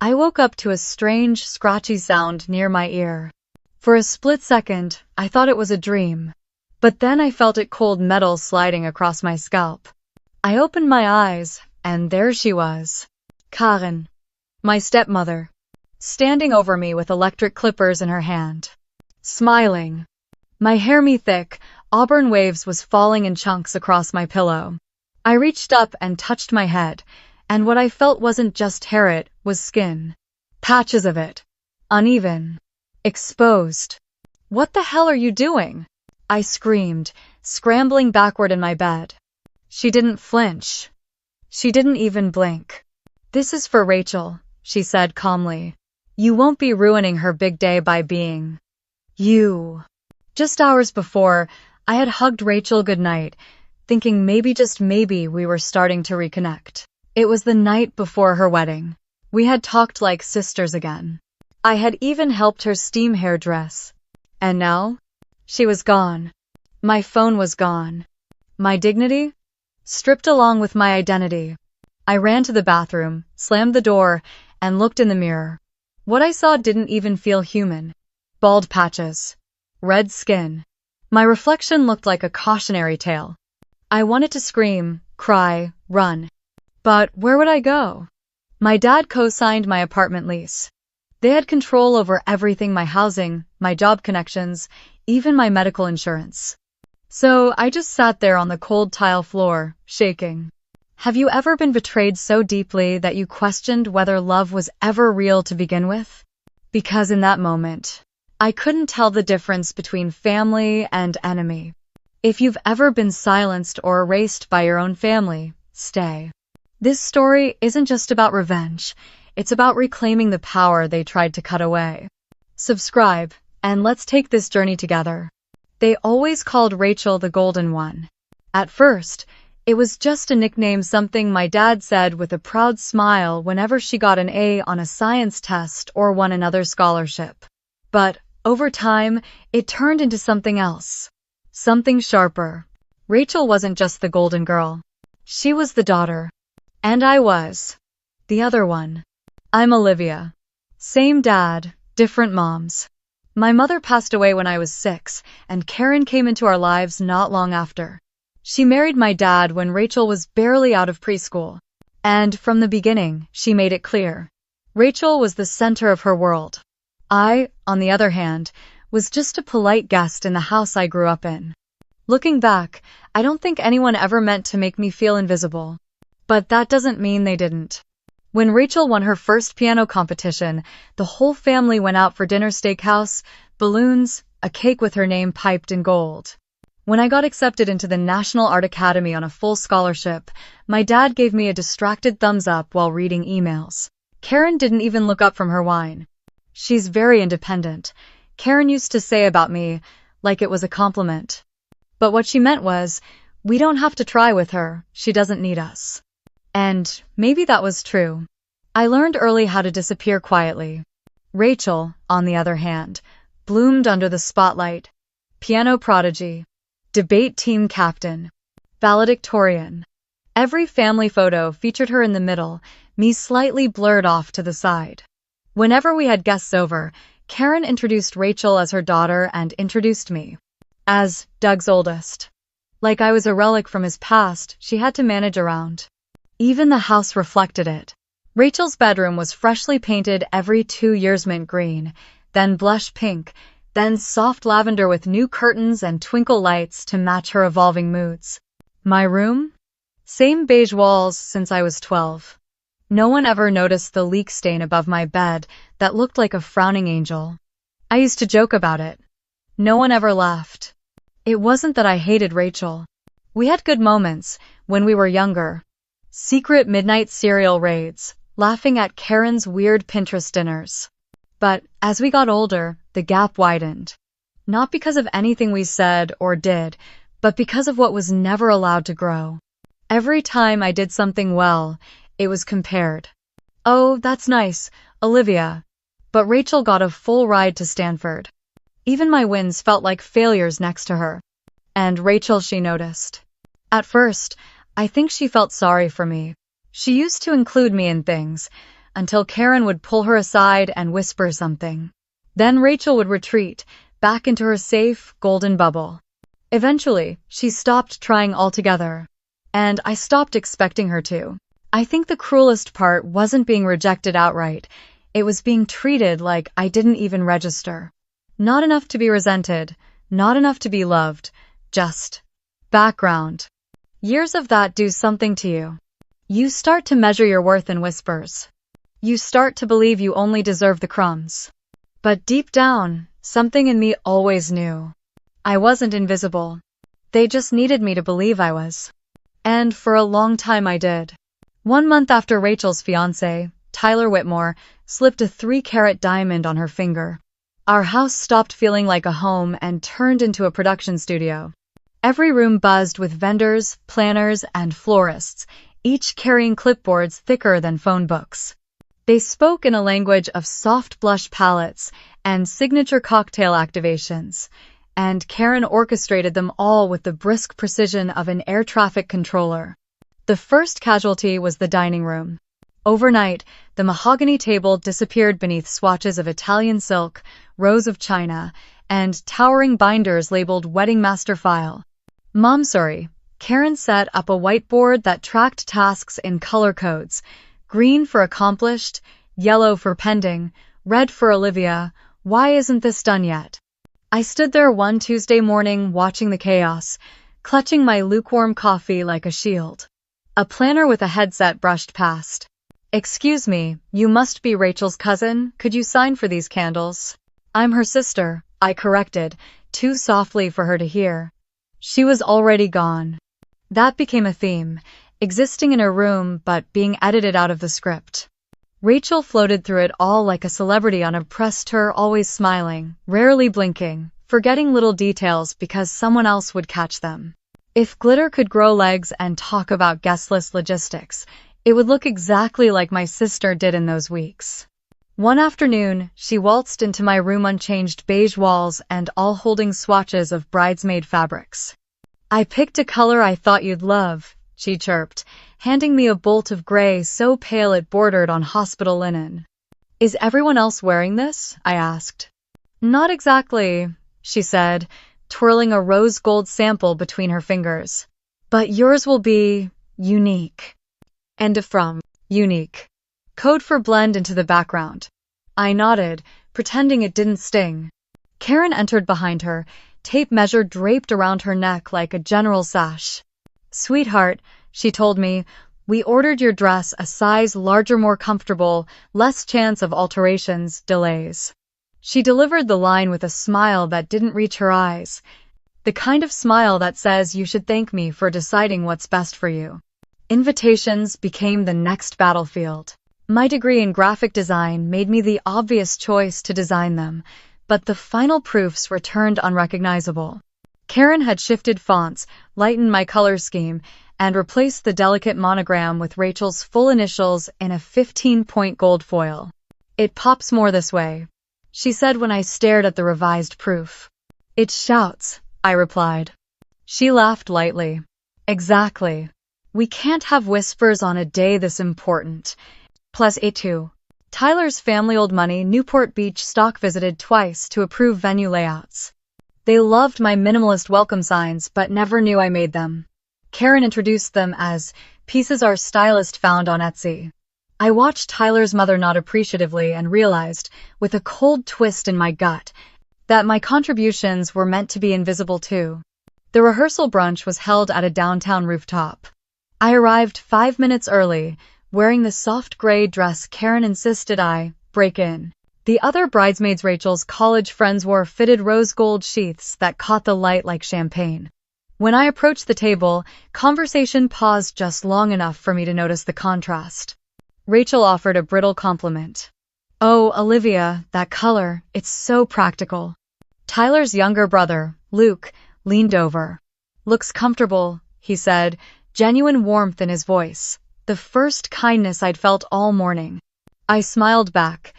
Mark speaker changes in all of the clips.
Speaker 1: I woke up to a strange, scratchy sound near my ear. For a split second, I thought it was a dream. But then I felt it cold metal sliding across my scalp. I opened my eyes, and there she was. Karen, my stepmother, standing over me with electric clippers in her hand. Smiling. My hair thick, auburn waves was falling in chunks across my pillow. I reached up and touched my head, and what I felt wasn't just hair, it was skin. Patches of it. Uneven. Exposed. "What the hell are you doing?" I screamed, scrambling backward in my bed. She didn't flinch. She didn't even blink. "This is for Rachel," she said calmly. "You won't be ruining her big day by being you." Just hours before, I had hugged Rachel goodnight, thinking maybe, just maybe, we were starting to reconnect. It was the night before her wedding. We had talked like sisters again. I had even helped her steam hair dress. And now? She was gone. My phone was gone. My dignity? Stripped along with my identity. I ran to the bathroom, slammed the door, and looked in the mirror. What I saw didn't even feel human. Bald patches. Red skin. My reflection looked like a cautionary tale. I wanted to scream, cry, run. But where would I go? My dad co-signed my apartment lease. They had control over everything: my housing, my job connections, even my medical insurance. So I just sat there on the cold tile floor, shaking. Have you ever been betrayed so deeply that you questioned whether love was ever real to begin with? Because in that moment, I couldn't tell the difference between family and enemy. If you've ever been silenced or erased by your own family, stay. This story isn't just about revenge. It's about reclaiming the power they tried to cut away. Subscribe, and let's take this journey together. They always called Rachel the Golden One. At first, it was just a nickname, something my dad said with a proud smile whenever she got an A on a science test or won another scholarship. But over time, it turned into something else. Something sharper. Rachel wasn't just the golden girl. She was the daughter. And I was the other one. I'm Olivia. Same dad, different moms. My mother passed away when I was 6, and Karen came into our lives not long after. She married my dad when Rachel was barely out of preschool. And from the beginning, she made it clear. Rachel was the center of her world. I, on the other hand, was just a polite guest in the house I grew up in. Looking back, I don't think anyone ever meant to make me feel invisible. But that doesn't mean they didn't. When Rachel won her first piano competition, the whole family went out for dinner: steakhouse, balloons, a cake with her name piped in gold. When I got accepted into the National Art Academy on a full scholarship, my dad gave me a distracted thumbs up while reading emails. Karen didn't even look up from her wine. She's very independent, Karen used to say about me, like it was a compliment. But what she meant was, we don't have to try with her, she doesn't need us. And maybe that was true. I learned early how to disappear quietly. Rachel, on the other hand, bloomed under the spotlight. Piano prodigy. Debate team captain. Valedictorian. Every family photo featured her in the middle, me slightly blurred off to the side. Whenever we had guests over, Karen introduced Rachel as her daughter and introduced me as Doug's oldest. Like I was a relic from his past she had to manage around. Even the house reflected it. Rachel's bedroom was freshly painted every 2 years, mint green, then blush pink, then soft lavender with new curtains and twinkle lights to match her evolving moods. My room? Same beige walls since I was 12. No one ever noticed the leak stain above my bed that looked like a frowning angel. I used to joke about it. No one ever laughed. It wasn't that I hated Rachel. We had good moments when we were younger. Secret midnight cereal raids, laughing at Karen's weird Pinterest dinners. But as we got older, the gap widened. Not because of anything we said or did, but because of what was never allowed to grow. Every time I did something well, it was compared. Oh, that's nice, Olivia. But Rachel got a full ride to Stanford. Even my wins felt like failures next to her. And Rachel, she noticed. At first, I think she felt sorry for me. She used to include me in things, until Karen would pull her aside and whisper something. Then Rachel would retreat, back into her safe, golden bubble. Eventually, she stopped trying altogether, and I stopped expecting her to. I think the cruelest part wasn't being rejected outright. It was being treated like I didn't even register. Not enough to be resented, not enough to be loved, just background. Years of that do something to you. You start to measure your worth in whispers. You start to believe you only deserve the crumbs. But deep down, something in me always knew. I wasn't invisible. They just needed me to believe I was. And for a long time I did. 1 month after Rachel's fiancé, Tyler Whitmore, slipped a 3-carat diamond on her finger, our house stopped feeling like a home and turned into a production studio. Every room buzzed with vendors, planners, and florists, each carrying clipboards thicker than phone books. They spoke in a language of soft blush palettes and signature cocktail activations, and Karen orchestrated them all with the brisk precision of an air traffic controller. The first casualty was the dining room. Overnight, the mahogany table disappeared beneath swatches of Italian silk, rows of china, and towering binders labeled Wedding Master File. Mom, sorry. Karen set up a whiteboard that tracked tasks in color codes: green for accomplished, yellow for pending, red for Olivia. Why isn't this done yet? I stood there one Tuesday morning watching the chaos, clutching my lukewarm coffee like a shield. A planner with a headset brushed past. "Excuse me, you must be Rachel's cousin. Could you sign for these candles?" "I'm her sister," I corrected, too softly for her to hear. She was already gone. That became a theme, existing in her room but being edited out of the script. Rachel floated through it all like a celebrity on a press tour, always smiling, rarely blinking, forgetting little details because someone else would catch them. If glitter could grow legs and talk about guest list logistics, it would look exactly like my sister did in those weeks. One afternoon, she waltzed into my room, unchanged beige walls and all holding swatches of bridesmaid fabrics. "I picked a color I thought you'd love," she chirped, handing me a bolt of gray so pale it bordered on hospital linen. "Is everyone else wearing this?" I asked. "Not exactly," she said, twirling a rose gold sample between her fingers. "But yours will be unique." End of from unique. Code for blend into the background. I nodded, pretending it didn't sting. Karen entered behind her, tape measure draped around her neck like a general sash. "Sweetheart," she told me, "we ordered your dress a size larger, more comfortable, less chance of alterations, delays." She delivered the line with a smile that didn't reach her eyes, the kind of smile that says you should thank me for deciding what's best for you. Invitations became the next battlefield. My degree in graphic design made me the obvious choice to design them, but the final proofs returned unrecognizable. Karen had shifted fonts, lightened my color scheme, and replaced the delicate monogram with Rachel's full initials in a 15-point gold foil. "It pops more this way," she said when I stared at the revised proof. "It shouts," I replied. She laughed lightly. "Exactly. We can't have whispers on a day this important. Plus A2. Tyler's family old money Newport Beach stock visited twice to approve venue layouts. They loved my minimalist welcome signs but never knew I made them. Karen introduced them as pieces our stylist found on Etsy. I watched Tyler's mother nod appreciatively and realized, with a cold twist in my gut, that my contributions were meant to be invisible too. The rehearsal brunch was held at a downtown rooftop. I arrived 5 minutes early, wearing the soft gray dress Karen insisted I break in. The other bridesmaids, Rachel's college friends, wore fitted rose gold sheaths that caught the light like champagne. When I approached the table, conversation paused just long enough for me to notice the contrast. Rachel offered a brittle compliment. "Oh, Olivia, that color, it's so practical." Tyler's younger brother, Luke, leaned over. "Looks comfortable," he said, genuine warmth in his voice, the first kindness I'd felt all morning. I smiled back,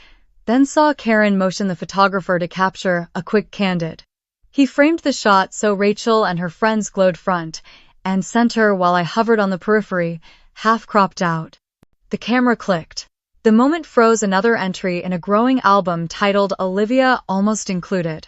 Speaker 1: then saw Karen motion the photographer to capture a quick candid. He framed the shot so Rachel and her friends glowed front and center while I hovered on the periphery, half cropped out. The camera clicked. The moment froze another entry in a growing album titled Olivia Almost Included.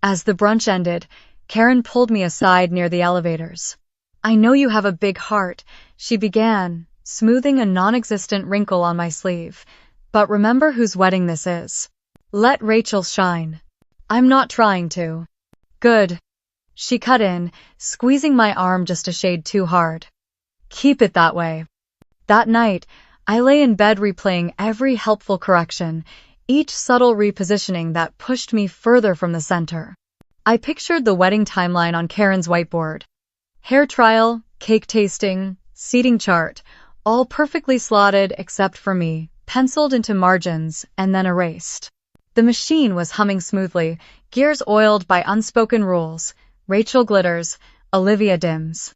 Speaker 1: As the brunch ended, Karen pulled me aside near the elevators. I know you have a big heart, she began, smoothing a non-existent wrinkle on my sleeve. But remember whose wedding this is. Let Rachel shine. I'm not trying to. Good. She cut in, squeezing my arm just a shade too hard. Keep it that way. That night, I lay in bed replaying every helpful correction, each subtle repositioning that pushed me further from the center. I pictured the wedding timeline on Karen's whiteboard. Hair trial, cake tasting, seating chart, all perfectly slotted except for me, penciled into margins and then erased. The machine was humming smoothly, gears oiled by unspoken rules. Rachel glitters, Olivia dims.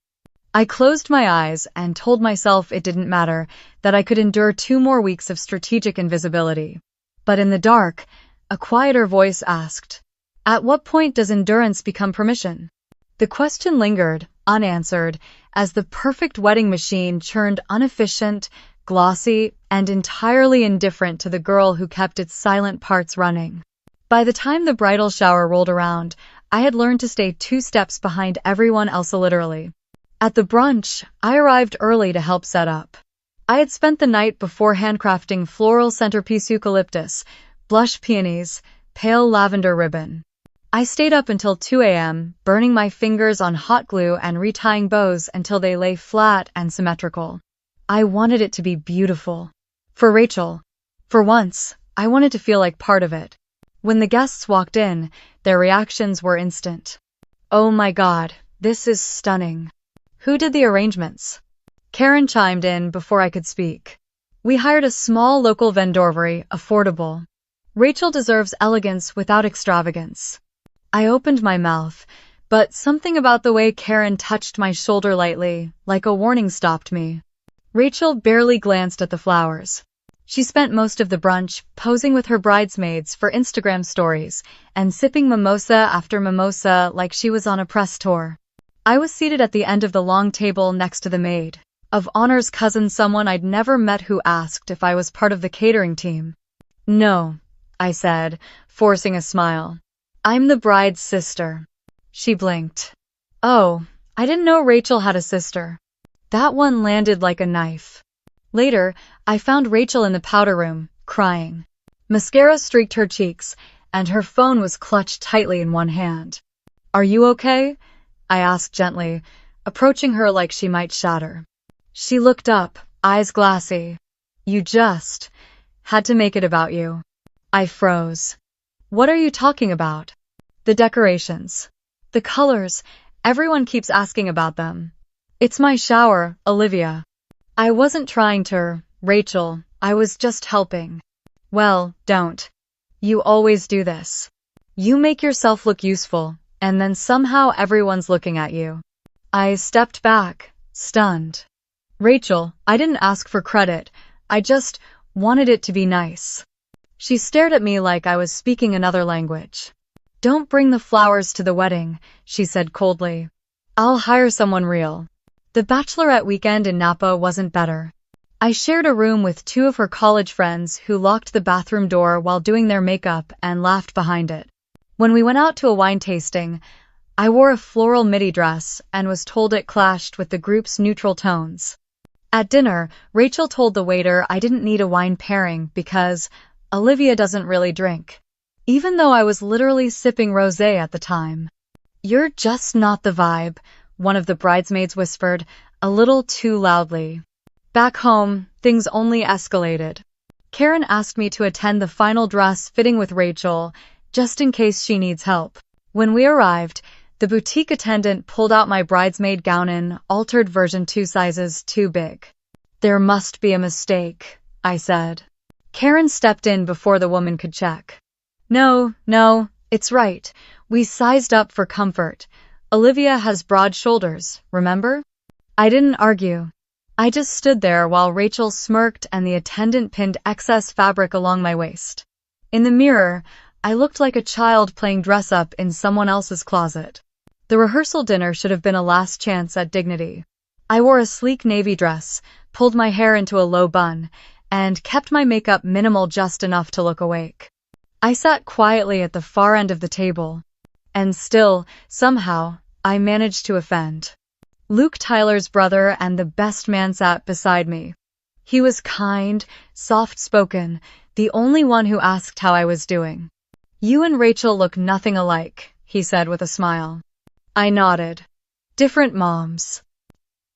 Speaker 1: I closed my eyes and told myself it didn't matter, that I could endure 2 more weeks of strategic invisibility. But in the dark, a quieter voice asked, at what point does endurance become permission? The question lingered, unanswered, as the perfect wedding machine churned inefficient, glossy, and entirely indifferent to the girl who kept its silent parts running. By the time the bridal shower rolled around, I had learned to stay 2 steps behind everyone else literally. At the brunch, I arrived early to help set up. I had spent the night before handcrafting floral centerpiece eucalyptus, blush peonies, pale lavender ribbon. I stayed up until 2 a.m., burning my fingers on hot glue and retying bows until they lay flat and symmetrical. I wanted it to be beautiful. For Rachel. For once, I wanted to feel like part of it. When the guests walked in, their reactions were instant. Oh my God, this is stunning. Who did the arrangements? Karen chimed in before I could speak. We hired a small local vendor, very affordable. Rachel deserves elegance without extravagance. I opened my mouth, but something about the way Karen touched my shoulder lightly, like a warning, stopped me. Rachel barely glanced at the flowers. She spent most of the brunch posing with her bridesmaids for Instagram stories and sipping mimosa after mimosa like she was on a press tour. I was seated at the end of the long table next to the maid of honor's cousin, someone I'd never met, who asked if I was part of the catering team. No, I said, forcing a smile. I'm the bride's sister. She blinked. Oh, I didn't know Rachel had a sister. That one landed like a knife. Later, I found Rachel in the powder room, crying. Mascara streaked her cheeks, and her phone was clutched tightly in one hand. Are you okay? I asked gently, approaching her like she might shatter. She looked up, eyes glassy. You just had to make it about you. I froze. What are you talking about? The decorations. The colors. Everyone keeps asking about them. It's my shower, Olivia. I wasn't trying to, Rachel. I was just helping. Well, don't. You always do this. You make yourself look useful, and then somehow everyone's looking at you. I stepped back, stunned. Rachel, I didn't ask for credit. I just wanted it to be nice. She stared at me like I was speaking another language. Don't bring the flowers to the wedding, she said coldly. I'll hire someone real. The bachelorette weekend in Napa wasn't better. I shared a room with 2 of her college friends who locked the bathroom door while doing their makeup and laughed behind it. When we went out to a wine tasting, I wore a floral midi dress and was told it clashed with the group's neutral tones. At dinner, Rachel told the waiter I didn't need a wine pairing because Olivia doesn't really drink, even though I was literally sipping rosé at the time. You're just not the vibe, one of the bridesmaids whispered, a little too loudly. Back home, things only escalated. Karen asked me to attend the final dress fitting with Rachel, just in case she needs help. When we arrived, the boutique attendant pulled out my bridesmaid gown in altered version 2 sizes too big. There must be a mistake, I said. Karen stepped in before the woman could check. No, it's right. We sized up for comfort. Olivia has broad shoulders, remember? I didn't argue. I just stood there while Rachel smirked and the attendant pinned excess fabric along my waist. In the mirror, I looked like a child playing dress-up in someone else's closet. The rehearsal dinner should have been a last chance at dignity. I wore a sleek navy dress, pulled my hair into a low bun, and kept my makeup minimal just enough to look awake. I sat quietly at the far end of the table, and still, somehow, I managed to offend. Luke Tyler's brother and the best man sat beside me. He was kind, soft-spoken, the only one who asked how I was doing. "You and Rachel look nothing alike," he said with a smile. I nodded. "Different moms."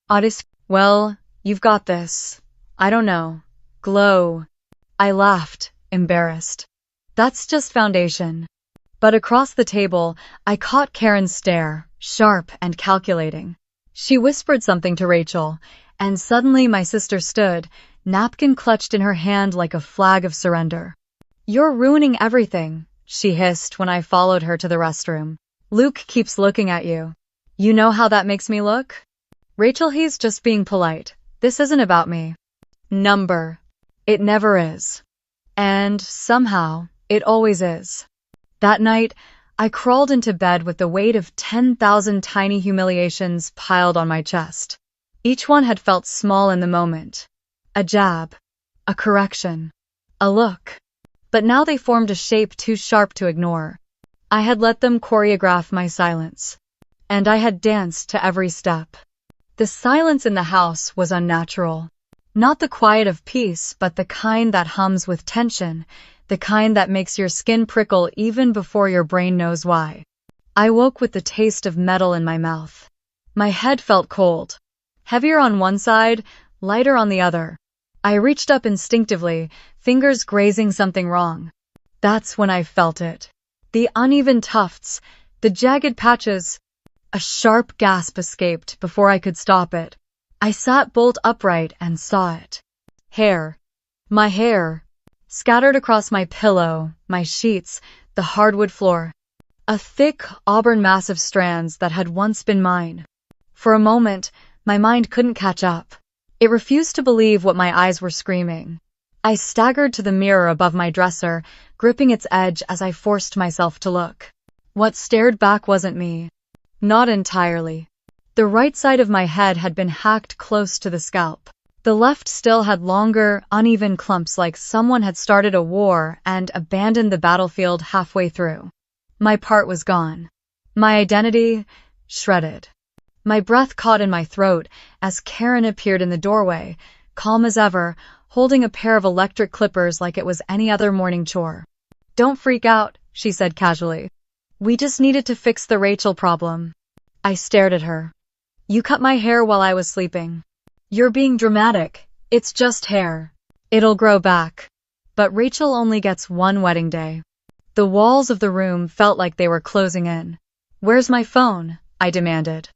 Speaker 1: "Otis, well, you've got this. I don't know. Glow." I laughed, embarrassed. "That's just foundation." But across the table, I caught Karen's stare, sharp and calculating. She whispered something to Rachel, and suddenly my sister stood, napkin clutched in her hand like a flag of surrender. "You're ruining everything," she hissed when I followed her to the restroom. "Luke keeps looking at you. You know how that makes me look?" "Rachel, he's just being polite. This isn't about me." Number. It never is. And somehow, it always is. That night, I crawled into bed with the weight of 10,000 tiny humiliations piled on my chest. Each one had felt small in the moment. A jab, a correction, a look. But now they formed a shape too sharp to ignore. I had let them choreograph my silence. And I had danced to every step. The silence in the house was unnatural. Not the quiet of peace, but the kind that hums with tension, the kind that makes your skin prickle even before your brain knows why. I woke with the taste of metal in my mouth. My head felt cold. Heavier on one side, lighter on the other. I reached up instinctively, fingers grazing something wrong. That's when I felt it. The uneven tufts, the jagged patches. A sharp gasp escaped before I could stop it. I sat bolt upright and saw it. Hair. My hair. Scattered across my pillow, my sheets, the hardwood floor. A thick, auburn mass of strands that had once been mine. For a moment, my mind couldn't catch up. It refused to believe what my eyes were screaming. I staggered to the mirror above my dresser, gripping its edge as I forced myself to look. What stared back wasn't me. Not entirely. The right side of my head had been hacked close to the scalp. The left still had longer, uneven clumps like someone had started a war and abandoned the battlefield halfway through. My part was gone. My identity, shredded. My breath caught in my throat as Karen appeared in the doorway, calm as ever, holding a pair of electric clippers like it was any other morning chore. "Don't freak out," she said casually. "We just needed to fix the Rachel problem." I stared at her. "You cut my hair while I was sleeping." "You're being dramatic. It's just hair. It'll grow back." But Rachel only gets one wedding day. The walls of the room felt like they were closing in. "Where's my phone?" I demanded.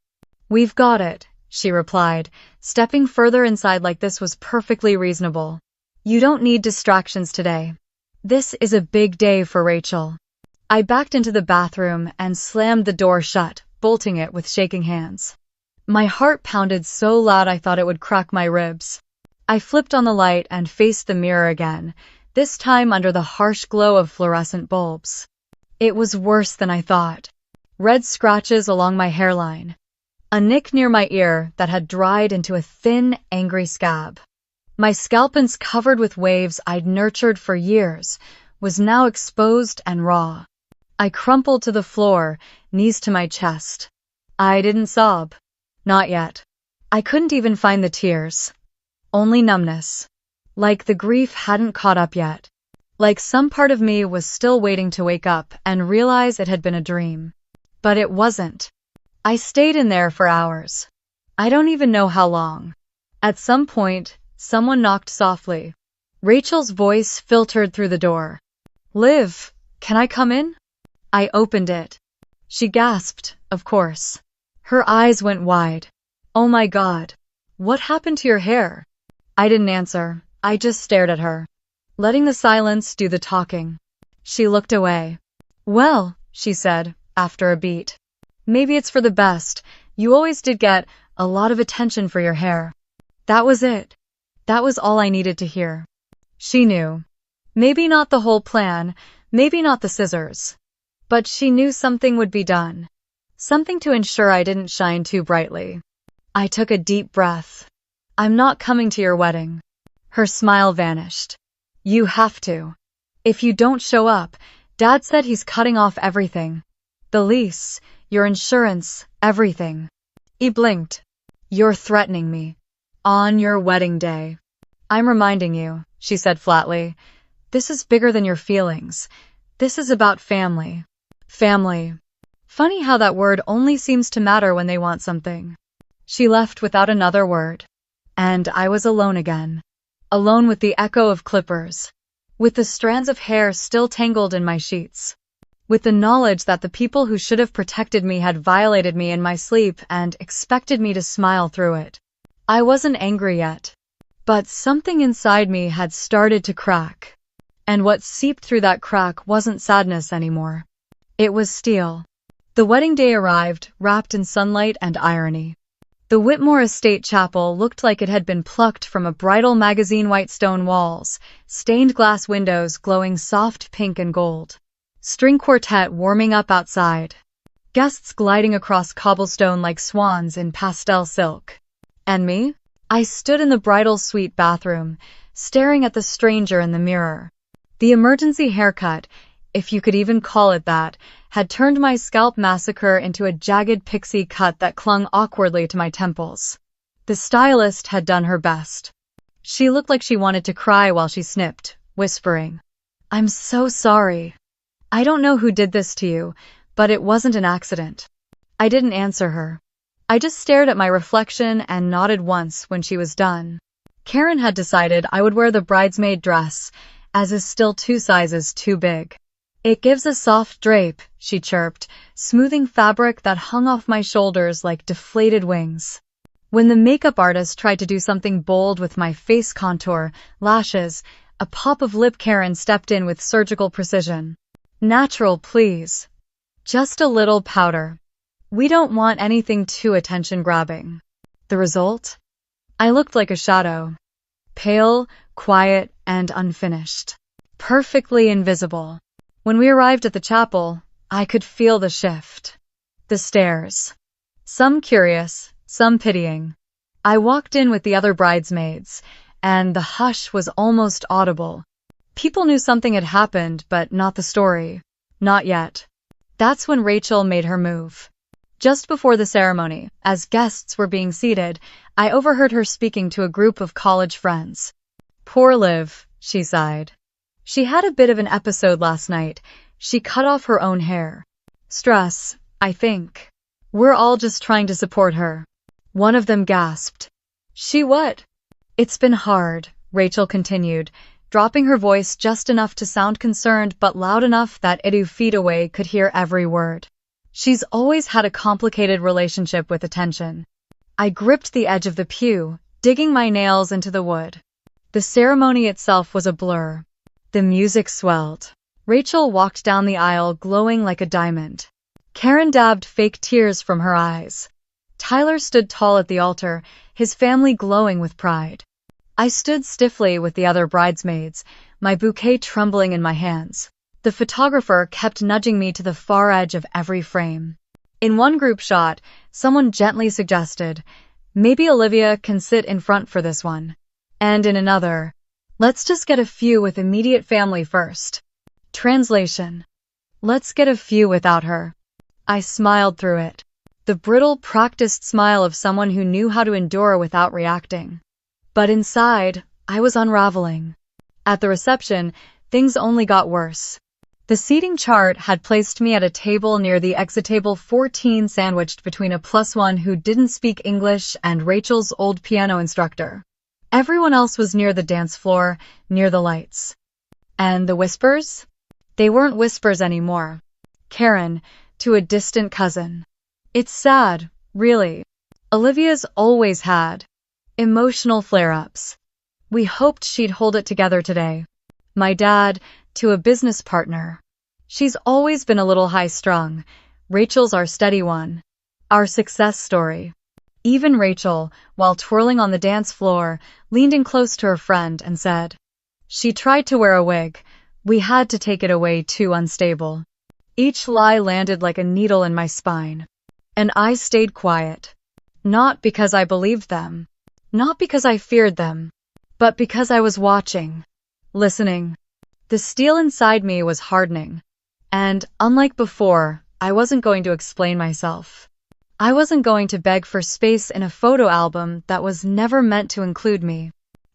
Speaker 1: "We've got it," she replied, stepping further inside like this was perfectly reasonable. "You don't need distractions today. This is a big day for Rachel." I backed into the bathroom and slammed the door shut, bolting it with shaking hands. My heart pounded so loud I thought it would crack my ribs. I flipped on the light and faced the mirror again, this time under the harsh glow of fluorescent bulbs. It was worse than I thought. Red scratches along my hairline. A nick near my ear that had dried into a thin, angry scab. My scalp, covered with waves I'd nurtured for years, was now exposed and raw. I crumpled to the floor, knees to my chest. I didn't sob. Not yet. I couldn't even find the tears. Only numbness. Like the grief hadn't caught up yet. Like some part of me was still waiting to wake up and realize it had been a dream. But it wasn't. I stayed in there for hours. I don't even know how long. At some point, someone knocked softly. Rachel's voice filtered through the door. "Liv, can I come in?" I opened it. She gasped, of course. Her eyes went wide. "Oh my God. What happened to your hair?" I didn't answer. I just stared at her, letting the silence do the talking. She looked away. "Well," she said, after a beat. "Maybe it's for the best. You always did get a lot of attention for your hair." That was it. That was all I needed to hear. She knew. Maybe not the whole plan, maybe not the scissors. But she knew something would be done. Something to ensure I didn't shine too brightly. I took a deep breath. "I'm not coming to your wedding." Her smile vanished. You have to. If you don't show up, Dad said he's cutting off everything. The lease, your insurance, everything. He blinked. You're threatening me. On your wedding day. I'm reminding you, she said flatly. This is bigger than your feelings. This is about family. Family. Funny how that word only seems to matter when they want something. She left without another word. And I was alone again. Alone with the echo of clippers. With the strands of hair still tangled in my sheets. With the knowledge that the people who should have protected me had violated me in my sleep and expected me to smile through it. I wasn't angry yet. But something inside me had started to crack. And what seeped through that crack wasn't sadness anymore. It was steel. The wedding day arrived, wrapped in sunlight and irony. The Whitmore Estate Chapel looked like it had been plucked from a bridal magazine. White stone walls, stained glass windows glowing soft pink and gold. String quartet warming up outside. Guests gliding across cobblestone like swans in pastel silk. And me? I stood in the bridal suite bathroom, staring at the stranger in the mirror. The emergency haircut, if you could even call it that, had turned my scalp massacre into a jagged pixie cut that clung awkwardly to my temples. The stylist had done her best. She looked like she wanted to cry while she snipped, whispering, I'm so sorry. I don't know who did this to you, but it wasn't an accident. I didn't answer her. I just stared at my reflection and nodded once when she was done. Karen had decided I would wear the bridesmaid dress, as is still 2 sizes too big. It gives a soft drape, she chirped, smoothing fabric that hung off my shoulders like deflated wings. When the makeup artist tried to do something bold with my face contour, lashes, a pop of lip, Karen stepped in with surgical precision. Natural, please. Just a little powder. We don't want anything too attention-grabbing. The result? I looked like a shadow. Pale, quiet, and unfinished. Perfectly invisible. When we arrived at the chapel, I could feel the shift. The stares. Some curious, some pitying. I walked in with the other bridesmaids, and the hush was almost audible. People knew something had happened, but not the story. Not yet. That's when Rachel made her move. Just before the ceremony, as guests were being seated, I overheard her speaking to a group of college friends. Poor Liv, she sighed. She had a bit of an episode last night. She cut off her own hair. Stress, I think. We're all just trying to support her. One of them gasped. She what? It's been hard, Rachel continued, dropping her voice just enough to sound concerned but loud enough that 2 feet away could hear every word. She's always had a complicated relationship with attention. I gripped the edge of the pew, digging my nails into the wood. The ceremony itself was a blur. The music swelled. Rachel walked down the aisle glowing like a diamond. Karen dabbed fake tears from her eyes. Tyler stood tall at the altar, his family glowing with pride. I stood stiffly with the other bridesmaids, my bouquet trembling in my hands. The photographer kept nudging me to the far edge of every frame. In one group shot, someone gently suggested, maybe Olivia can sit in front for this one. And in another, let's just get a few with immediate family first. Translation. Let's get a few without her. I smiled through it. The brittle, practiced smile of someone who knew how to endure without reacting. But inside, I was unraveling. At the reception, things only got worse. The seating chart had placed me at a table near the exit table 14, sandwiched between a +1 who didn't speak English and Rachel's old piano instructor. Everyone else was near the dance floor, near the lights. And the whispers? They weren't whispers anymore. Karen, to a distant cousin. It's sad, really. Olivia's always had emotional flare-ups. We hoped she'd hold it together today. My dad, to a business partner. She's always been a little high-strung. Rachel's our steady one. Our success story. Even Rachel, while twirling on the dance floor, leaned in close to her friend and said, she tried to wear a wig. We had to take it away, too unstable. Each lie landed like a needle in my spine. And I stayed quiet. Not because I believed them. Not because I feared them. but because I was watching, listening. The steel inside me was hardening. And, unlike before, I wasn't going to explain myself. I wasn't going to beg for space in a photo album that was never meant to include me.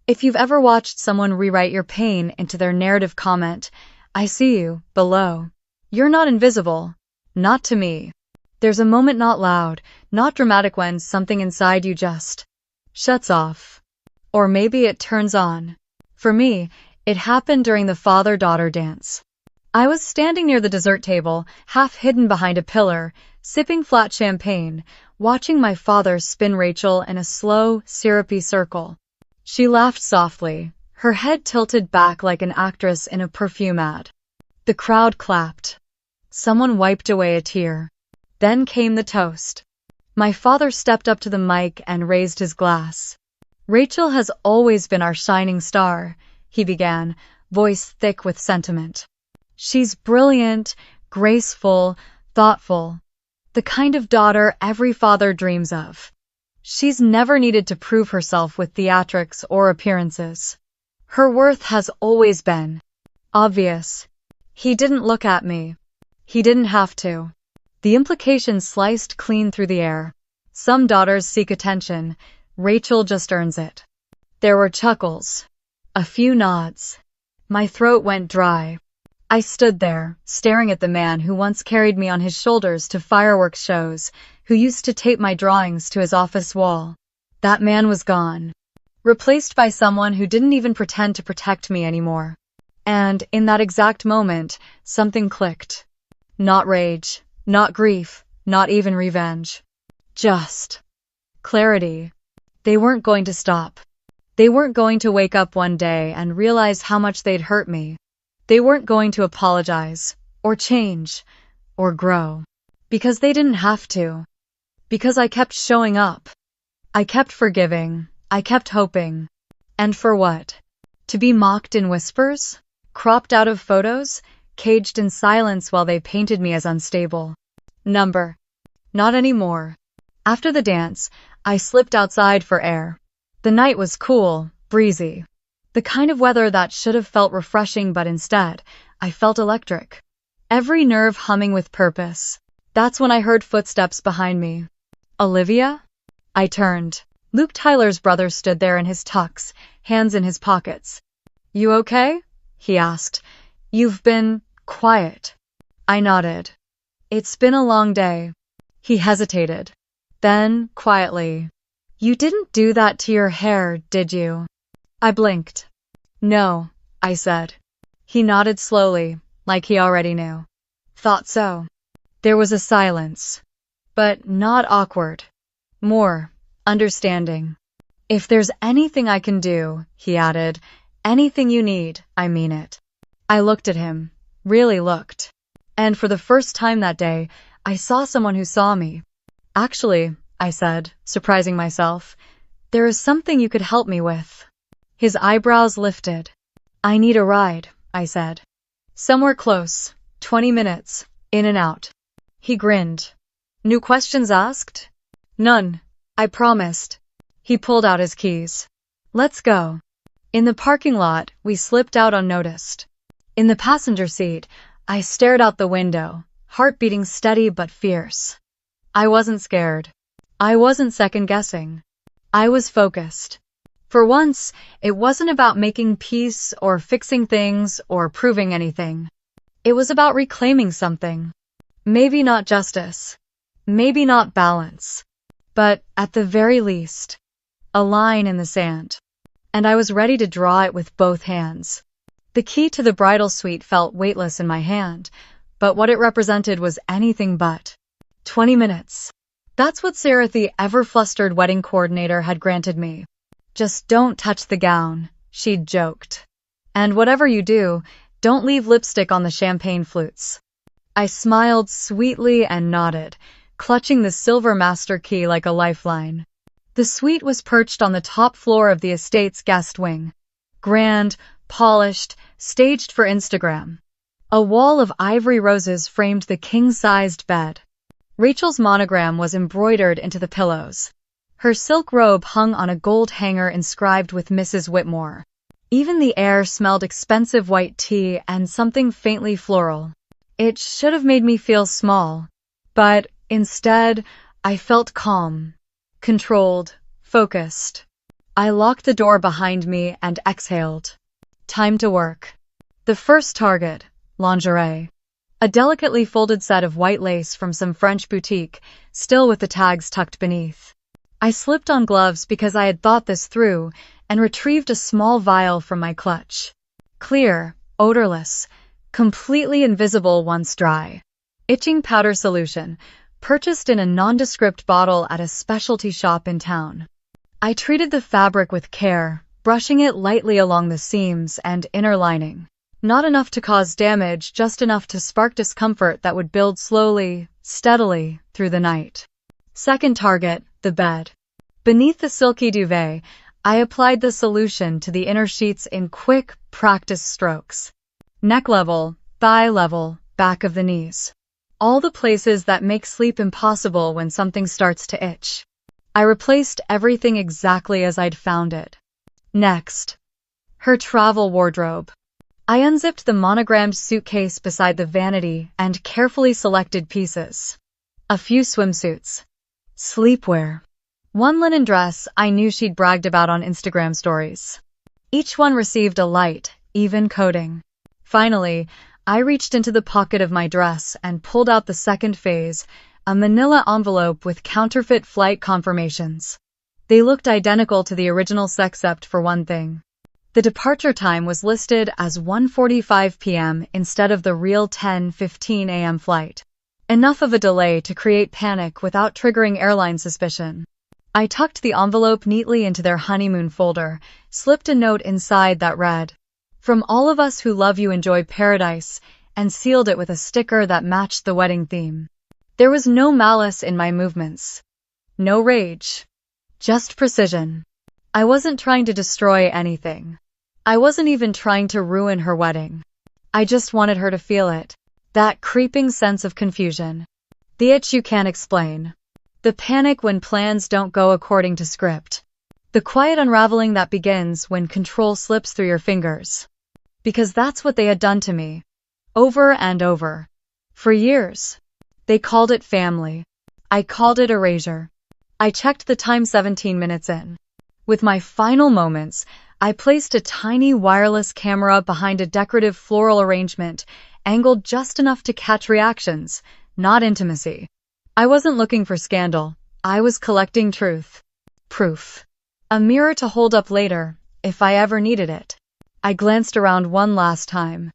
Speaker 1: If you've ever watched someone rewrite your pain into their narrative comment, "I see you," below, you're not invisible. Not to me. There's a moment, not loud, not dramatic, when something inside you just shuts off. Or maybe it turns on. For me, it happened during the father-daughter dance. I was standing near the dessert table, half hidden behind a pillar, sipping flat champagne, watching my father spin Rachel in a slow, syrupy circle. She laughed softly, her head tilted back like an actress in a perfume ad. The crowd clapped. Someone wiped away a tear. Then came the toast. My father stepped up to the mic and raised his glass. "Rachel has always been our shining star," he began, voice thick with sentiment. "She's brilliant, graceful, thoughtful. The kind of daughter every father dreams of. She's never needed to prove herself with theatrics or appearances. Her worth has always been obvious." He didn't look at me. He didn't have to. The implication sliced clean through the air. Some daughters seek attention. Rachel just earns it. There were chuckles. A few nods. My throat went dry. I stood there, staring at the man who once carried me on his shoulders to fireworks shows, who used to tape my drawings to his office wall. That man was gone. Replaced by someone who didn't even pretend to protect me anymore. And, in that exact moment, something clicked. Not rage, not grief, not even revenge. Just clarity. They weren't going to stop. They weren't going to wake up one day and realize how much they'd hurt me. They weren't going to apologize, or change, or grow. Because they didn't have to. Because I kept showing up. I kept forgiving. I kept hoping. And for what? To be mocked in whispers? Cropped out of photos? Caged in silence while they painted me as unstable? Number. Not anymore. After the dance, I slipped outside for air. The night was cool, breezy. The kind of weather that should have felt refreshing, but instead, I felt electric. Every nerve humming with purpose. That's when I heard footsteps behind me. "Olivia?" I turned. Luke Tyler's brother stood there in his tux, hands in his pockets. "You okay?" he asked. "You've been quiet." I nodded. "It's been a long day." He hesitated. Then, quietly, "You didn't do that to your hair, did you?" I blinked. "No," I said. He nodded slowly, like he already knew. "Thought so." There was a silence. But not awkward. More understanding. "If there's anything I can do," he added, "anything you need, I mean it." I looked at him. Really looked. And for the first time that day, I saw someone who saw me. "Actually," I said, surprising myself, "there is something you could help me with." His eyebrows lifted. "I need a ride," I said. "Somewhere close. 20 minutes. In and out." He grinned. "New questions asked?" "None," I promised. He pulled out his keys. "Let's go." In the parking lot, we slipped out unnoticed. In the passenger seat, I stared out the window, heart beating steady but fierce. I wasn't scared. I wasn't second-guessing. I was focused. For once, it wasn't about making peace or fixing things or proving anything. It was about reclaiming something. Maybe not justice. Maybe not balance. But, at the very least, a line in the sand. And I was ready to draw it with both hands. The key to the bridal suite felt weightless in my hand, but what it represented was anything but. 20 minutes. That's what Sarah, the ever-flustered wedding coordinator, had granted me. "Just don't touch the gown," she'd joked. "And whatever you do, don't leave lipstick on the champagne flutes." I smiled sweetly and nodded, clutching the silver master key like a lifeline. The suite was perched on the top floor of the estate's guest wing. Grand, polished, staged for Instagram. A wall of ivory roses framed the king-sized bed. Rachel's monogram was embroidered into the pillows. Her silk robe hung on a gold hanger inscribed with Mrs. Whitmore. Even the air smelled expensive white tea and something faintly floral. It should have made me feel small, but instead, I felt calm, controlled, focused. I locked the door behind me and exhaled. Time to work. The first target, lingerie. A delicately folded set of white lace from some French boutique, still with the tags tucked beneath. I slipped on gloves because I had thought this through and retrieved a small vial from my clutch. Clear, odorless, completely invisible once dry. Itching powder solution, purchased in a nondescript bottle at a specialty shop in town. I treated the fabric with care, brushing it lightly along the seams and inner lining. Not enough to cause damage, just enough to spark discomfort that would build slowly, steadily, through the night. Second target, the bed. Beneath the silky duvet, I applied the solution to the inner sheets in quick, practiced strokes. Neck level, thigh level, back of the knees. All the places that make sleep impossible when something starts to itch. I replaced everything exactly as I'd found it. Next, her travel wardrobe. I unzipped the monogrammed suitcase beside the vanity and carefully selected pieces. A few swimsuits. Sleepwear. One linen dress I knew she'd bragged about on Instagram stories. Each one received a light, even coating. Finally, I reached into the pocket of my dress and pulled out the second phase, a manila envelope with counterfeit flight confirmations. They looked identical to the original except for one thing. The departure time was listed as 1:45 p.m. instead of the real 10:15 a.m. flight. Enough of a delay to create panic without triggering airline suspicion. I tucked the envelope neatly into their honeymoon folder, slipped a note inside that read, "From all of us who love you, enjoy paradise," and sealed it with a sticker that matched the wedding theme. There was no malice in my movements. No rage. Just precision. I wasn't trying to destroy anything. I wasn't even trying to ruin her wedding. I just wanted her to feel it. That creeping sense of confusion. The itch you can't explain. The panic when plans don't go according to script. The quiet unraveling that begins when control slips through your fingers. Because that's what they had done to me. Over and over. For years. They called it family. I called it erasure. I checked the time 17 minutes in. With my final moments, I placed a tiny wireless camera behind a decorative floral arrangement, angled just enough to catch reactions, not intimacy. I wasn't looking for scandal. I was collecting truth. Proof. A mirror to hold up later, if I ever needed it. I glanced around one last time.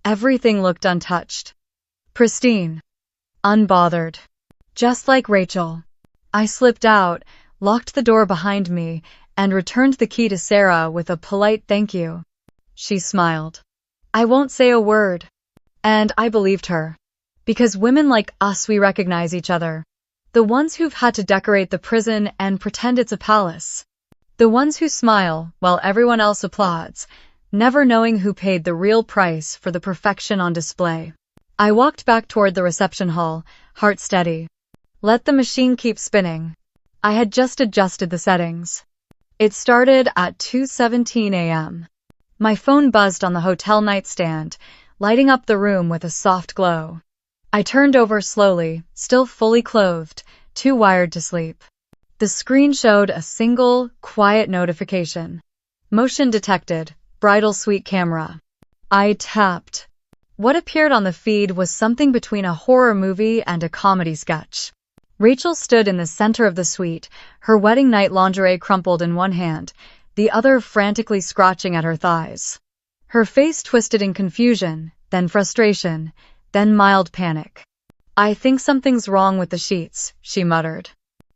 Speaker 1: Everything looked untouched. Pristine. Unbothered. Just like Rachel. I slipped out, locked the door behind me, and returned the key to Sarah with a polite thank you. She smiled. I won't say a word. And I believed her. Because women like us, we recognize each other. The ones who've had to decorate the prison and pretend it's a palace. The ones who smile while everyone else applauds, never knowing who paid the real price for the perfection on display. I walked back toward the reception hall, heart steady. Let the machine keep spinning. I had just adjusted the settings. It started at 2:17 a.m. My phone buzzed on the hotel nightstand, lighting up the room with a soft glow. I turned over slowly, still fully clothed, too wired to sleep. The screen showed a single, quiet notification. Motion detected, bridal suite camera. I tapped. What appeared on the feed was something between a horror movie and a comedy sketch. Rachel stood in the center of the suite, her wedding night lingerie crumpled in one hand, the other frantically scratching at her thighs. Her face twisted in confusion, then frustration, then mild panic. I think something's wrong with the sheets, she muttered.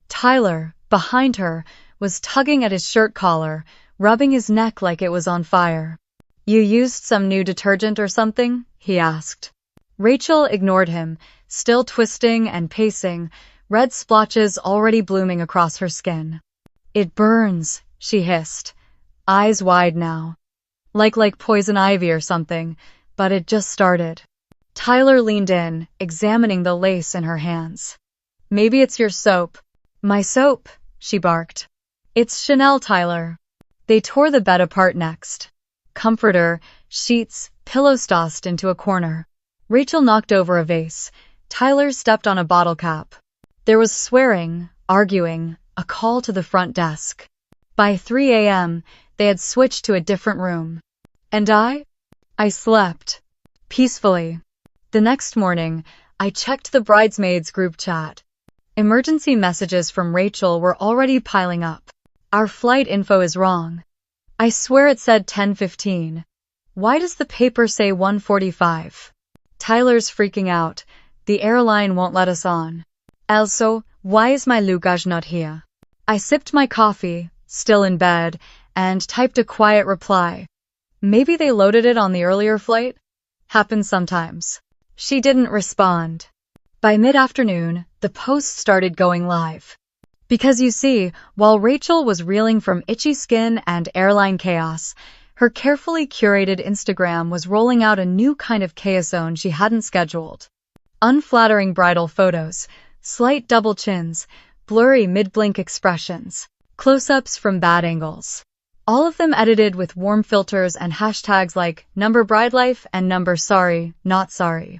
Speaker 1: Tyler, behind her, was tugging at his shirt collar, rubbing his neck like it was on fire. You used some new detergent or something? He asked. Rachel ignored him, still twisting and pacing, red splotches already blooming across her skin. It burns, she hissed, eyes wide now. Like poison ivy or something, but it just started. Tyler leaned in, examining the lace in her hands. Maybe it's your soap. My soap, she barked. It's Chanel, Tyler. They tore the bed apart next. Comforter, sheets, pillows tossed into a corner. Rachel knocked over a vase. Tyler stepped on a bottle cap. There was swearing, arguing, a call to the front desk. By 3 a.m., they had switched to a different room. And I slept. Peacefully. The next morning, I checked the bridesmaids group chat. Emergency messages from Rachel were already piling up. Our flight info is wrong. I swear it said 10:15. Why does the paper say 1:45? Tyler's freaking out. The airline won't let us on. Also, why is my luggage not here? I sipped my coffee, still in bed, and typed a quiet reply. Maybe they loaded it on the earlier flight? Happens sometimes. She didn't respond. By mid-afternoon, the post started going live. Because you see, while Rachel was reeling from itchy skin and airline chaos, her carefully curated Instagram was rolling out a new kind of chaos zone she hadn't scheduled. Unflattering bridal photos, slight double chins, blurry mid-blink expressions, close-ups from bad angles. All of them edited with warm filters and hashtags like #bridelife and #sorry, not sorry.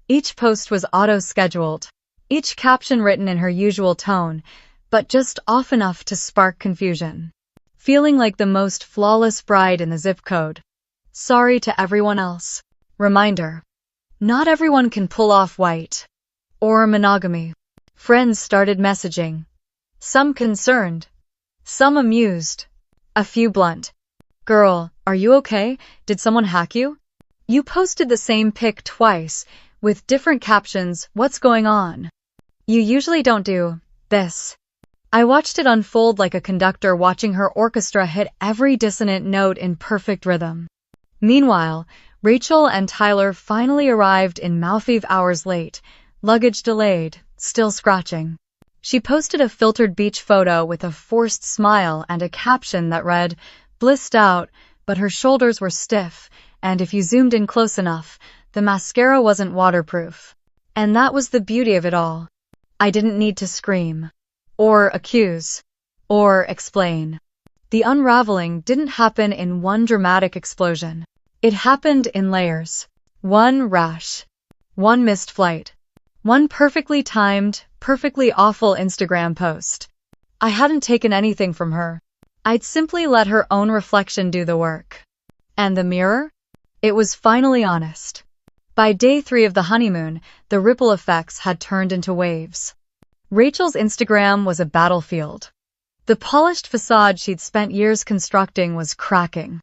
Speaker 1: Each post was auto-scheduled, each caption written in her usual tone, but just off enough to spark confusion. Feeling like the most flawless bride in the zip code. Sorry to everyone else. Reminder. Not everyone can pull off white. Or monogamy. Friends started messaging. Some concerned. Some amused. A few blunt. Girl, are you okay? Did someone hack you? You posted the same pic twice, with different captions. What's going on? You usually don't do this. I watched it unfold like a conductor watching her orchestra hit every dissonant note in perfect rhythm. Meanwhile, Rachel and Tyler finally arrived in Maldives hours late, luggage delayed, still scratching. She posted a filtered beach photo with a forced smile and a caption that read, "Blissed out," but her shoulders were stiff, and if you zoomed in close enough, the mascara wasn't waterproof. And that was the beauty of it all. I didn't need to scream. Or accuse. Or explain. The unraveling didn't happen in one dramatic explosion. It happened in layers. One rash. One missed flight. One perfectly timed, perfectly awful Instagram post. I hadn't taken anything from her. I'd simply let her own reflection do the work. And the mirror? It was finally honest. By day 3 of the honeymoon, the ripple effects had turned into waves. Rachel's Instagram was a battlefield. The polished facade she'd spent years constructing was cracking.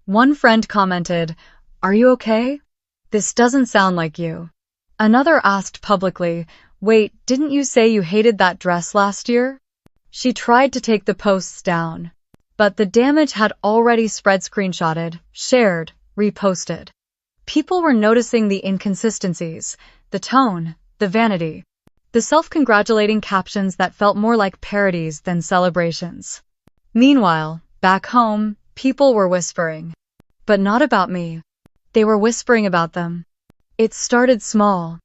Speaker 1: One friend commented, "Are you okay? This doesn't sound like you." Another asked publicly, "Wait, didn't you say you hated that dress last year?" She tried to take the posts down, but the damage had already spread, screenshotted, shared, reposted. People were noticing the inconsistencies, the tone, the vanity, the self-congratulating captions that felt more like parodies than celebrations. Meanwhile, back home, people were whispering. But not about me. They were whispering about them. It started small.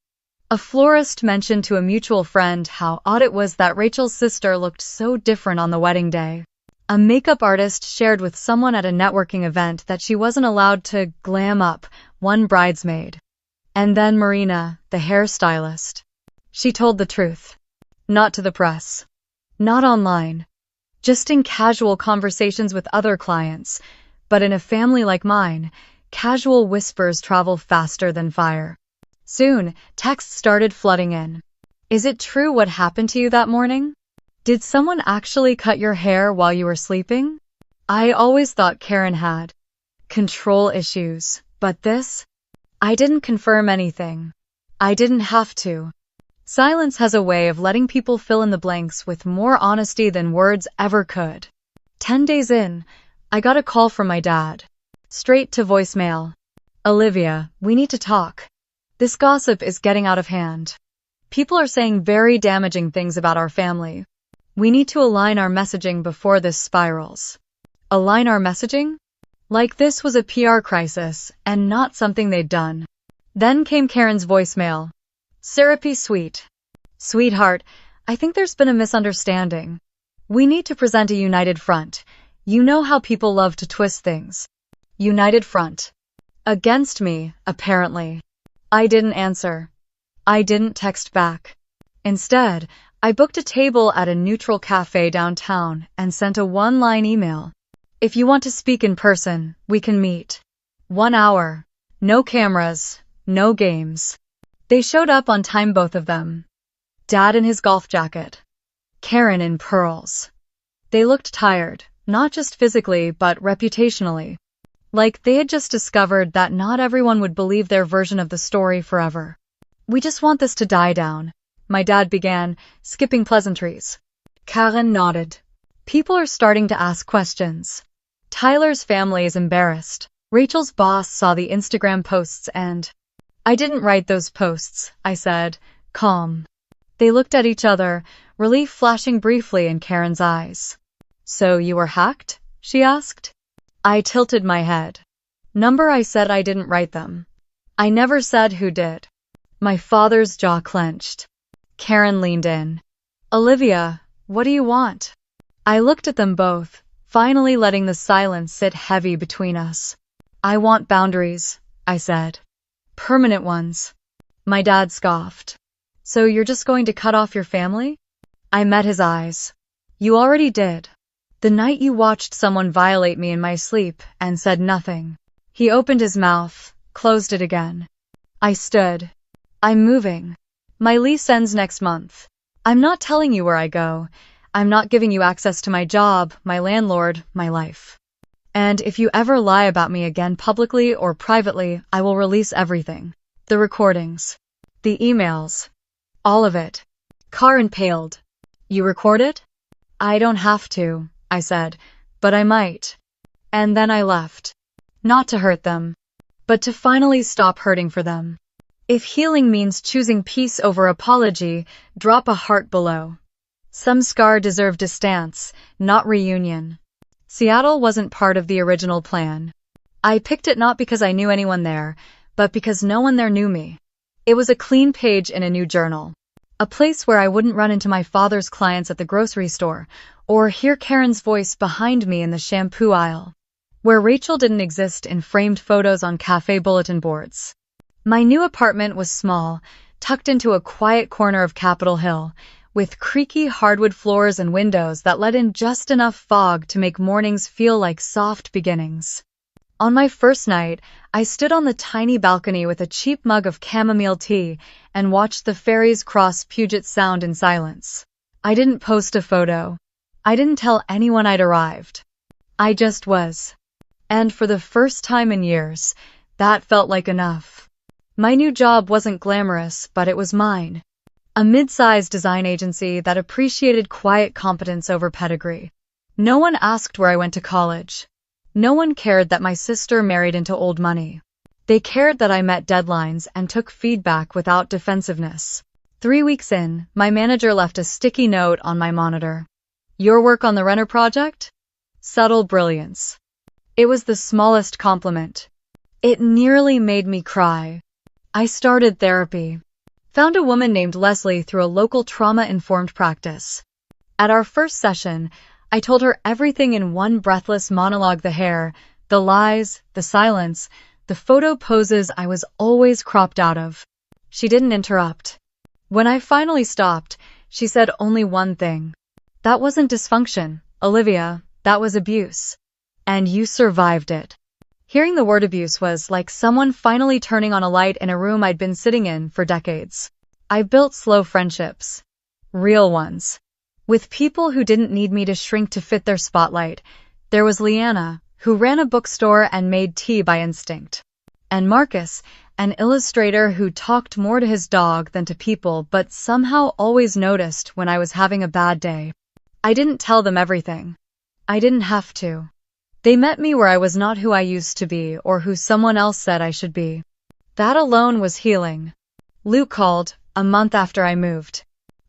Speaker 1: A florist mentioned to a mutual friend how odd it was that Rachel's sister looked so different on the wedding day. A makeup artist shared with someone at a networking event that she wasn't allowed to glam up one bridesmaid. And then Marina, the hairstylist. She told the truth. Not to the press. Not online. Just in casual conversations with other clients. But in a family like mine, casual whispers travel faster than fire. Soon, texts started flooding in. Is it true what happened to you that morning? Did someone actually cut your hair while you were sleeping? I always thought Karen had control issues, but this? I didn't confirm anything. I didn't have to. Silence has a way of letting people fill in the blanks with more honesty than words ever could. 10 days in, I got a call from my dad. Straight to voicemail. "Olivia, we need to talk. This gossip is getting out of hand. People are saying very damaging things about our family. We need to align our messaging before this spirals." Align our messaging? Like this was a PR crisis, and not something they'd done. Then came Karen's voicemail. "Syrupy sweet. Sweetheart, I think there's been a misunderstanding. We need to present a united front. You know how people love to twist things. United front. Against me, apparently. I didn't answer. I didn't text back. Instead, I booked a table at a neutral cafe downtown and sent a one-line email. If you want to speak in person, we can meet. 1 hour. No cameras. No games. They showed up on time, both of them. Dad in his golf jacket. Karen in pearls. They looked tired, not just physically but reputationally. Like they had just discovered that not everyone would believe their version of the story forever. We just want this to die down, my dad began, skipping pleasantries. Karen nodded. People are starting to ask questions. Tyler's family is embarrassed. Rachel's boss saw the Instagram posts and... I didn't write those posts, I said, calm. They looked at each other, relief flashing briefly in Karen's eyes. So you were hacked? She asked. I tilted my head. Number, I said I didn't write them. I never said who did. My father's jaw clenched. Karen leaned in. Olivia, what do you want? I looked at them both, finally letting the silence sit heavy between us. I want boundaries, I said. Permanent ones. My dad scoffed. So you're just going to cut off your family? I met his eyes. You already did. The night you watched someone violate me in my sleep and said nothing. He opened his mouth, closed it again. I stood. I'm moving. My lease ends next month. I'm not telling you where I go. I'm not giving you access to my job, my landlord, my life. And if you ever lie about me again publicly or privately, I will release everything. The recordings. The emails. All of it. Karen paled. You record it? I don't have to, I said, but I might. And then I left. Not to hurt them, but to finally stop hurting for them. If healing means choosing peace over apology, drop a heart below. Some scar deserved distance, not reunion. Seattle wasn't part of the original plan. I picked it not because I knew anyone there, but because no one there knew me. It was a clean page in a new journal. A place where I wouldn't run into my father's clients at the grocery store, or hear Karen's voice behind me in the shampoo aisle. Where Rachel didn't exist in framed photos on cafe bulletin boards. My new apartment was small, tucked into a quiet corner of Capitol Hill, with creaky hardwood floors and windows that let in just enough fog to make mornings feel like soft beginnings. On my first night, I stood on the tiny balcony with a cheap mug of chamomile tea and watched the ferries cross Puget Sound in silence. I didn't post a photo. I didn't tell anyone I'd arrived. I just was. And for the first time in years, that felt like enough. My new job wasn't glamorous, but it was mine. A mid-sized design agency that appreciated quiet competence over pedigree. No one asked where I went to college. No one cared that my sister married into old money. They cared that I met deadlines and took feedback without defensiveness. 3 weeks in, my manager left a sticky note on my monitor. Your work on the Renner project? Subtle brilliance. It was the smallest compliment. It nearly made me cry. I started therapy. Found a woman named Leslie through a local trauma-informed practice. At our first session, I told her everything in one breathless monologue: the hair, the lies, the silence, the photo poses I was always cropped out of. She didn't interrupt. When I finally stopped, she said only one thing. That wasn't dysfunction, Olivia, that was abuse. And you survived it. Hearing the word abuse was like someone finally turning on a light in a room I'd been sitting in for decades. I built slow friendships. Real ones. With people who didn't need me to shrink to fit their spotlight. There was Leanna, who ran a bookstore and made tea by instinct. And Marcus, an illustrator who talked more to his dog than to people but somehow always noticed when I was having a bad day. I didn't tell them everything. I didn't have to. They met me where I was not who I used to be or who someone else said I should be. That alone was healing. Luke called, a month after I moved.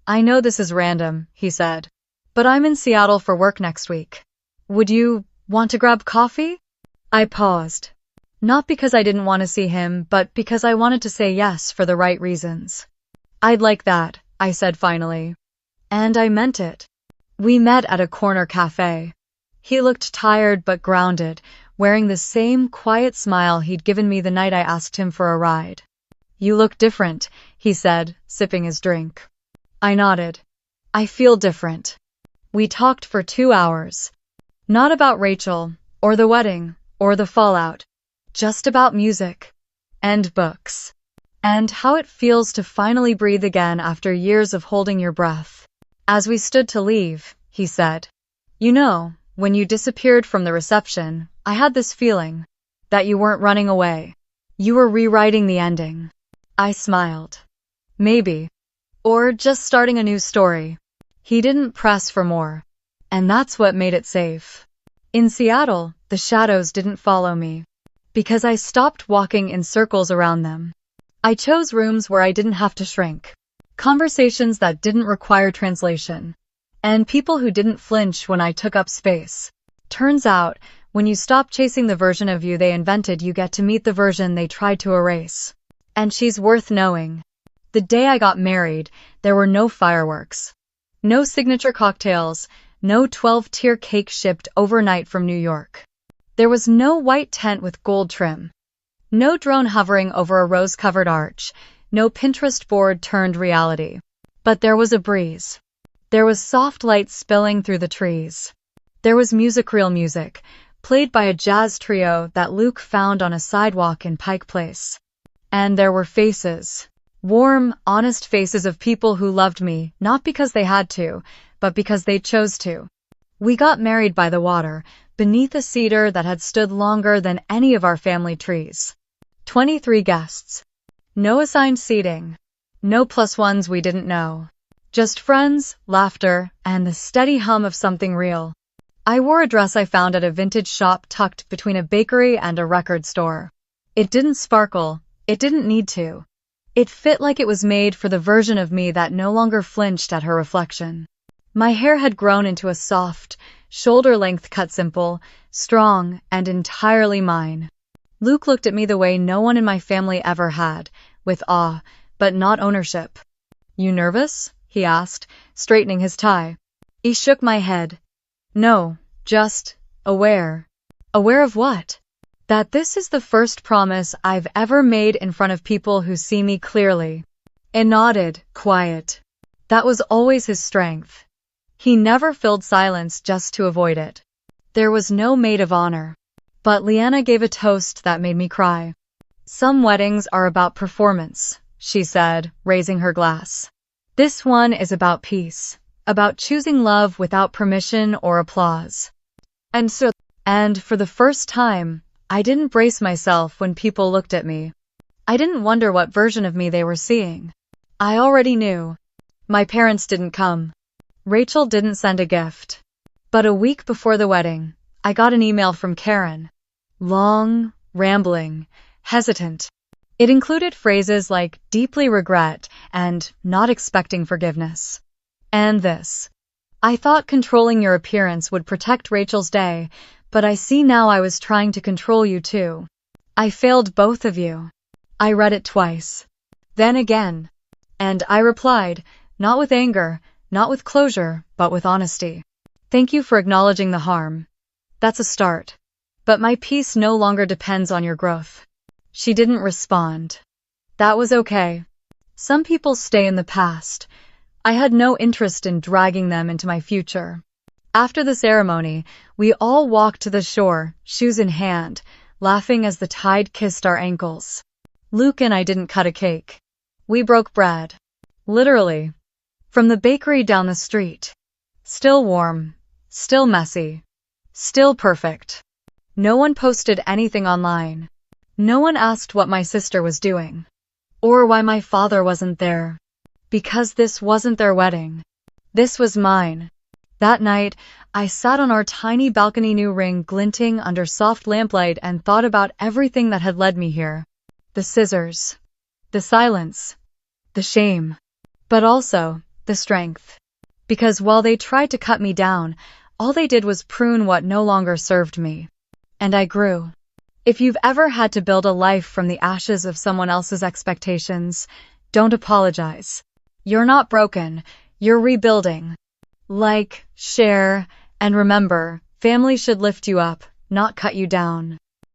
Speaker 1: I know this is random, he said, but I'm in Seattle for work next week. Would you want to grab coffee? I paused. Not because I didn't want to see him, but because I wanted to say yes for the right reasons. I'd like that, I said finally. And I meant it. We met at a corner cafe. He looked tired but grounded, wearing the same quiet smile he'd given me the night I asked him for a ride. "You look different," he said, sipping his drink. I nodded. "I feel different." We talked for 2 hours. Not about Rachel, or the wedding, or the fallout. Just about music. And books. And how it feels to finally breathe again after years of holding your breath. As we stood to leave, he said, "You know, when you disappeared from the reception, I had this feeling that you weren't running away. You were rewriting the ending." I smiled. Maybe. Or just starting a new story. He didn't press for more. And that's what made it safe. In Seattle, the shadows didn't follow me. Because I stopped walking in circles around them. I chose rooms where I didn't have to shrink. Conversations that didn't require translation. And people who didn't flinch when I took up space. Turns out, when you stop chasing the version of you they invented, you get to meet the version they tried to erase. And she's worth knowing. The day I got married, there were no fireworks. No signature cocktails, no 12-tier cake shipped overnight from New York. There was no white tent with gold trim. No drone hovering over a rose-covered arch. No Pinterest board turned reality. But there was a breeze. There was soft light spilling through the trees. There was music, real music, played by a jazz trio that Luke found on a sidewalk in Pike Place. And there were faces. Warm, honest faces of people who loved me, not because they had to, but because they chose to. We got married by the water, beneath a cedar that had stood longer than any of our family trees. 23 guests. No assigned seating. No plus ones we didn't know. Just friends, laughter, and the steady hum of something real. I wore a dress I found at a vintage shop tucked between a bakery and a record store. It didn't sparkle. It didn't need to. It fit like it was made for the version of me that no longer flinched at her reflection. My hair had grown into a soft, shoulder-length cut, simple, strong, and entirely mine. Luke looked at me the way no one in my family ever had, with awe, but not ownership. "You nervous?" he asked, straightening his tie. He shook my head. "No, just aware." Aware of what? That this is the first promise I've ever made in front of people who see me clearly. I nodded, quiet. That was always his strength. He never filled silence just to avoid it. There was no maid of honor. But Leanna gave a toast that made me cry. "Some weddings are about performance," she said, raising her glass. "This one is about peace, about choosing love without permission or applause." And for the first time, I didn't brace myself when people looked at me. I didn't wonder what version of me they were seeing. I already knew. My parents didn't come. Rachel didn't send a gift. But a week before the wedding, I got an email from Karen. Long, rambling, hesitant. It included phrases like "deeply regret" and "not expecting forgiveness." And this. "I thought controlling your appearance would protect Rachel's day, but I see now I was trying to control you too. I failed both of you." I read it twice. Then again. And I replied, not with anger, not with closure, but with honesty. "Thank you for acknowledging the harm. That's a start. But my peace no longer depends on your growth." She didn't respond. That was okay. Some people stay in the past. I had no interest in dragging them into my future. After the ceremony, we all walked to the shore, shoes in hand, laughing as the tide kissed our ankles. Luke and I didn't cut a cake. We broke bread. Literally. From the bakery down the street. Still warm. Still messy. Still perfect. No one posted anything online. No one asked what my sister was doing. Or why my father wasn't there. Because this wasn't their wedding. This was mine. That night, I sat on our tiny balcony, new ring glinting under soft lamplight, and thought about everything that had led me here. The scissors. The silence. The shame. But also, the strength. Because while they tried to cut me down, all they did was prune what no longer served me. And I grew. If you've ever had to build a life from the ashes of someone else's expectations, don't apologize. You're not broken. You're rebuilding. like, share, and remember, family should lift you up, not cut you down.